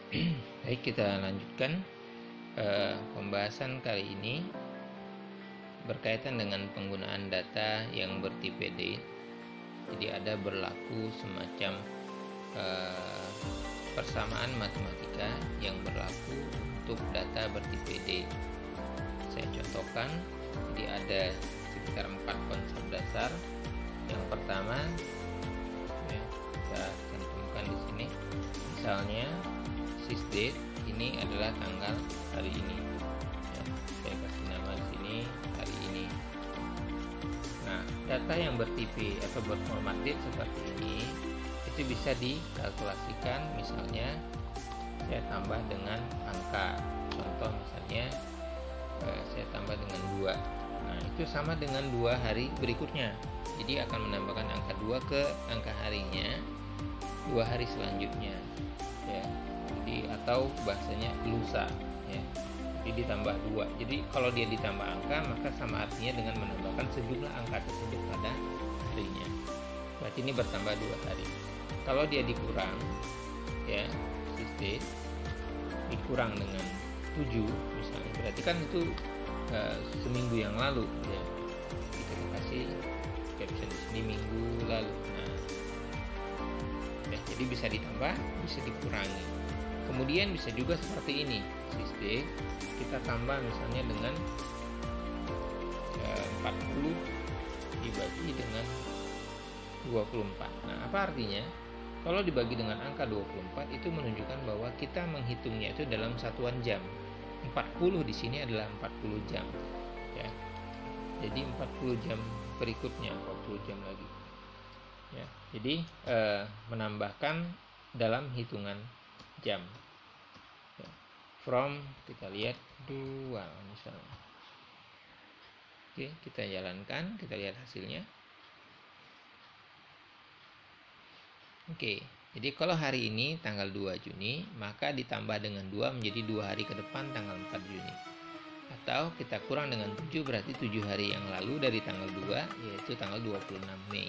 Baik, kita lanjutkan pembahasan kali ini berkaitan dengan penggunaan data yang bertipe date. Jadi ada berlaku semacam persamaan matematika yang berlaku untuk data bertipe date. Saya contohkan, jadi ada sekitar 4 konsep dasar. Yang pertama, ya, kita cantumkan di sini. Misalnya, sysdate ini adalah tanggal hari ini. Ya, saya kasih nama di sini hari ini. Nah, data yang bertipe atau berformat date seperti ini itu bisa dikalkulasikan. Misalnya, saya tambah dengan angka. Contoh misalnya, saya tambah dengan 2. Nah, itu sama dengan 2 hari berikutnya. Jadi akan menambahkan angka 2 ke angka harinya 2 hari selanjutnya, ya. Jadi atau bahasanya lusa, ya. Jadi ditambah 2. Jadi kalau dia ditambah angka, maka sama artinya dengan menambahkan sejumlah angka tersebut pada harinya. Berarti ini bertambah 2 hari. Kalau dia dikurang, ya, sysdate dikurang dengan 7 misalnya, berarti kan itu seminggu yang lalu, ya. Kita kasih caption di sini minggu lalu. Nah, ya, jadi bisa ditambah, bisa dikurangi. Kemudian bisa juga seperti ini, sysdate kita tambah misalnya dengan 40 dibagi dengan 24. Nah, apa artinya? Kalau dibagi dengan angka 24 itu menunjukkan bahwa kita menghitungnya itu dalam satuan jam. 40 di sini adalah 40 jam, ya. Jadi 40 jam berikutnya, 40 jam lagi, ya. Jadi menambahkan dalam hitungan jam, ya. From, kita lihat 2 misalnya. Oke, kita jalankan, kita lihat hasilnya. Oke, jadi kalau hari ini tanggal 2 Juni, maka ditambah dengan 2 menjadi 2 hari ke depan tanggal 4 Juni. Atau kita kurang dengan 7, berarti 7 hari yang lalu dari tanggal 2, yaitu tanggal 26 Mei.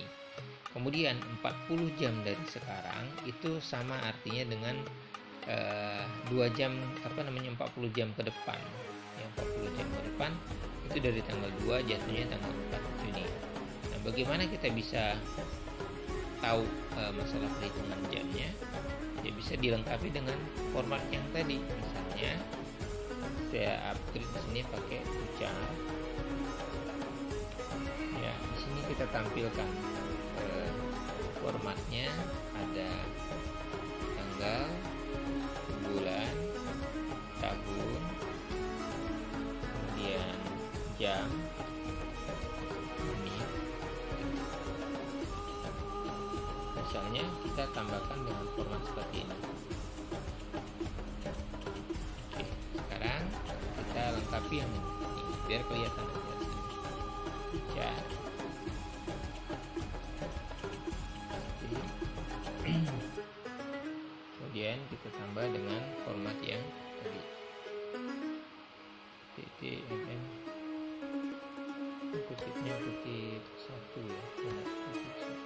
Kemudian 40 jam dari sekarang itu sama artinya dengan 2 jam, 40 jam ke depan. Ya, 40 jam ke depan itu dari tanggal 2 jatuhnya tanggal 4 Juni. Nah, bagaimana kita bisa tahu masalah perhitungan jamnya? Ya, bisa dilengkapi dengan format yang tadi. Misalnya saya upgrade di sini pakai ucar. Ya, di sini kita tampilkan formatnya, ada tanggal, bulan, tahun, kemudian jam, menit. Misalnya kita tambahkan dengan format seperti ini. Oke, sekarang kita lengkapi yang ini biar kelihatan hasilnya. Ya. Kemudian kita tambah dengan format yang tadi. TTMM kutipnya kutip 1, ya. Kutip 1.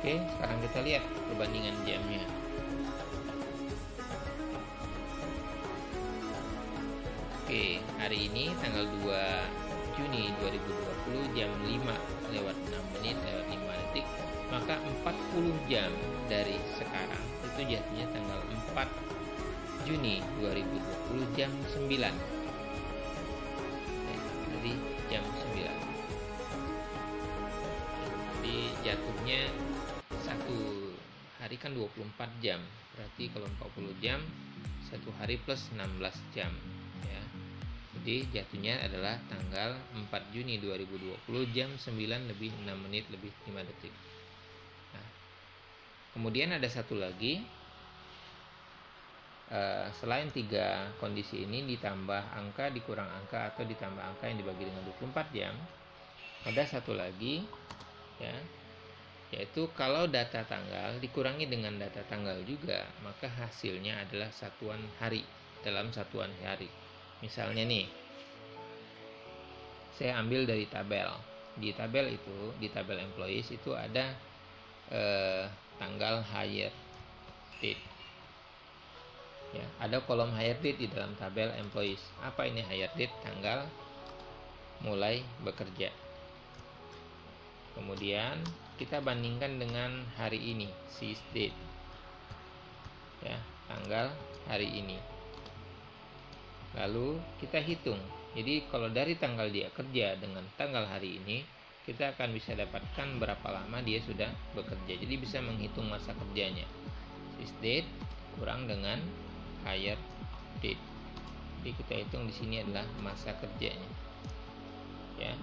Oke, sekarang kita lihat perbandingan jamnya. Oke, hari ini tanggal 2 Juni 2020 jam 5:06:05, maka 40 jam dari sekarang itu jatuhnya tanggal 4 Juni 2020 jam 9. Ya, jadi jam 9. Jadi jatuhnya satu hari kan 24 jam. Berarti kalau 40 jam, satu hari plus 16 jam, ya. Jadi jatuhnya adalah tanggal 4 Juni 2020 jam 9:06:05. Nah, kemudian ada satu lagi. Selain 3 kondisi ini, ditambah angka, dikurang angka, atau ditambah angka yang dibagi dengan 24 jam, ada satu lagi, ya, yaitu kalau data tanggal dikurangi dengan data tanggal juga, maka hasilnya adalah satuan hari dalam satuan hari. Misalnya nih, saya ambil dari tabel. Di tabel itu, di tabel employees itu ada tanggal hire date. Ya, ada kolom hire date di dalam tabel employees. Apa ini hire date? Tanggal mulai bekerja. Kemudian kita bandingkan dengan hari ini, seize date. Ya, tanggal hari ini. Lalu kita hitung. Jadi kalau dari tanggal dia kerja dengan tanggal hari ini, kita akan bisa dapatkan berapa lama dia sudah bekerja. Jadi bisa menghitung masa kerjanya. Seize date kurang dengan hire date. Jadi kita hitung di sini adalah masa kerjanya. Ya.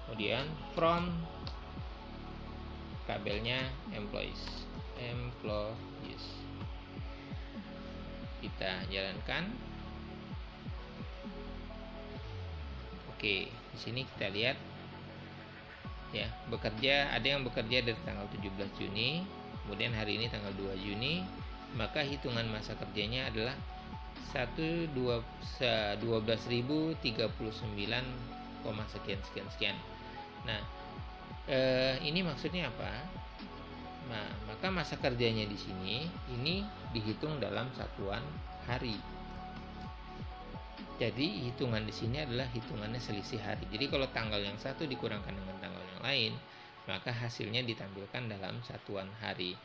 Kemudian from tabelnya employees. Kita jalankan. Oke, di sini kita lihat ya, bekerja, ada yang bekerja dari tanggal 17 Juni, kemudian hari ini tanggal 2 Juni, maka hitungan masa kerjanya adalah 12.039, sekian. Nah, ini maksudnya apa? Nah, maka masa kerjanya di sini ini dihitung dalam satuan hari. Jadi hitungan di sini adalah hitungannya selisih hari. Jadi kalau tanggal yang satu dikurangkan dengan tanggal yang lain, maka hasilnya ditampilkan dalam satuan hari.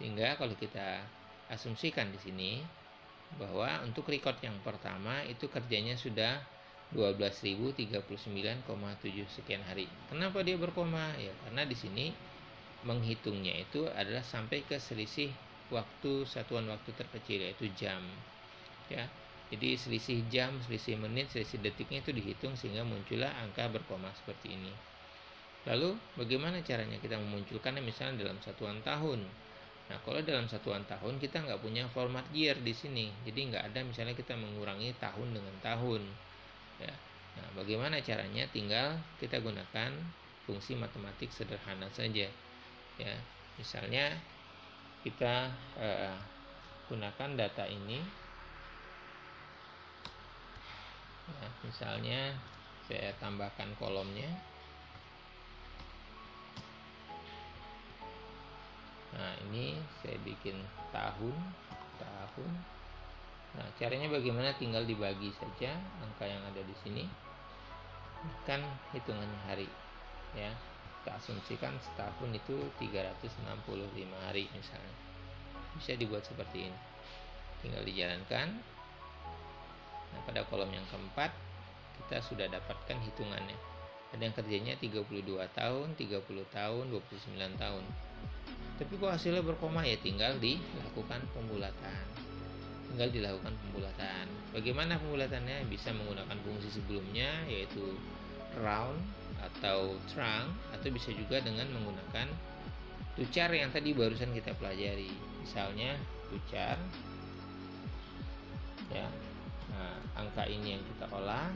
Sehingga kalau kita asumsikan di sini bahwa untuk record yang pertama itu kerjanya sudah 12.039,7 sekian hari. Kenapa dia berkoma? Ya karena di sini menghitungnya itu adalah sampai ke selisih waktu, satuan waktu terkecil yaitu jam. Ya. Jadi selisih jam, selisih menit, selisih detiknya itu dihitung sehingga muncullah angka berkoma seperti ini. Lalu bagaimana caranya kita memunculkannya misalnya dalam satuan tahun? Nah kalau dalam satuan tahun kita nggak punya format year di sini, jadi nggak ada misalnya kita mengurangi tahun dengan tahun. Ya. Nah bagaimana caranya? Tinggal kita gunakan fungsi matematik sederhana saja. Ya, misalnya kita gunakan data ini. Nah, misalnya saya tambahkan kolomnya. Nah, ini saya bikin tahun. Nah, caranya bagaimana? Tinggal dibagi saja angka yang ada di sini. Kan hitungannya hari, ya. Kita asumsikan setahun itu 365 hari misalnya. Bisa dibuat seperti ini. Tinggal dijalankan. Nah, pada kolom yang keempat kita sudah dapatkan hitungannya. Ada yang kerjanya 32 tahun, 30 tahun, 29 tahun. Tapi kok hasilnya berkoma? Ya tinggal dilakukan pembulatan. Bagaimana pembulatannya? Bisa menggunakan fungsi sebelumnya yaitu round atau trunk, atau bisa juga dengan menggunakan tucar yang tadi barusan kita pelajari. Misalnya tucar ya. Nah, angka ini yang kita olah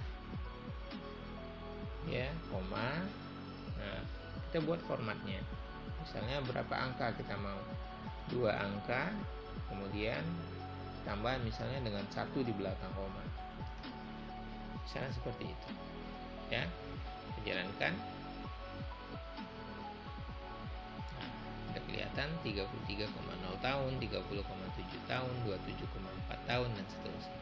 ya, koma. Nah, kita buat formatnya. Misalnya berapa angka kita mau? 2 angka, kemudian tambah misalnya dengan 1 di belakang koma. Misalnya seperti itu. Ya. Jalankan. Nah, sudah kelihatan 33,0 tahun, 30,7 tahun, 27,4 tahun dan seterusnya.